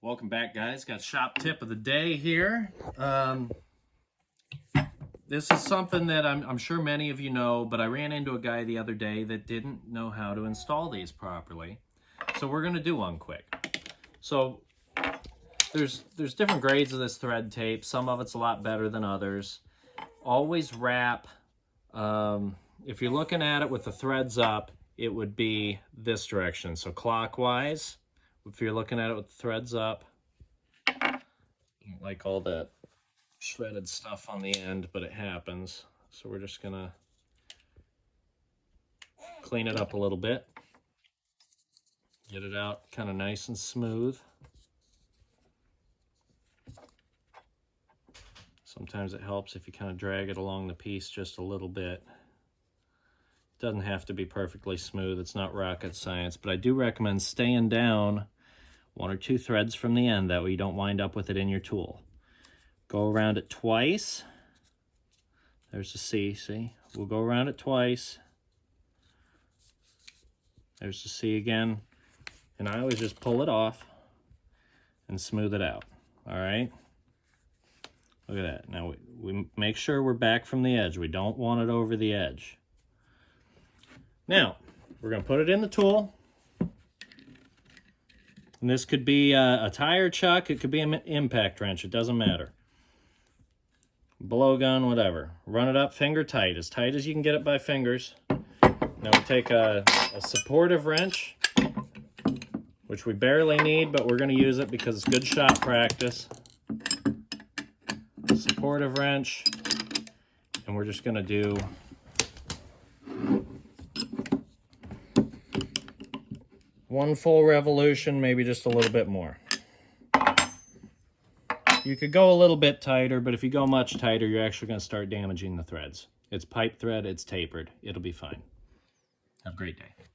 Welcome back, guys. Got shop tip of the day here. This is something that I'm sure many of you know, but I ran into a guy the other day that didn't know how to install these properly. So we're going to do one quick. So there's different grades of this thread tape. Some of it's a lot better than others. Always wrap, if you're looking at it with the threads up, it would be this direction. So clockwise, if you're looking at it with the threads up. Like all that shredded stuff on the end, but it happens. So we're just gonna clean it up a little bit. Get it out kind of nice and smooth. Sometimes it helps if you kind of drag it along the piece just a little bit. It doesn't have to be perfectly smooth. It's not rocket science, but I do recommend staying down 1 or 2 threads from the end. That way you don't wind up with it in your tool. Go around it twice. There's the C, see? We'll go around it twice. There's the C again. And I always just pull it off and smooth it out. All right? Look at that. Now we make sure we're back from the edge. We don't want it over the edge. Now, we're going to put it in the tool. And this could be a tire chuck. It could be an impact wrench. It doesn't matter. Blow gun, whatever. Run it up finger tight as you can get it by fingers. Now we take a supportive wrench, which we barely need, but we're going to use it because it's good shop practice. Supportive wrench, and we're just going to do one full revolution, maybe just a little bit more. You could go a little bit tighter, but if you go much tighter, you're actually going to start damaging the threads. It's pipe thread, it's tapered. It'll be fine. Have a great day.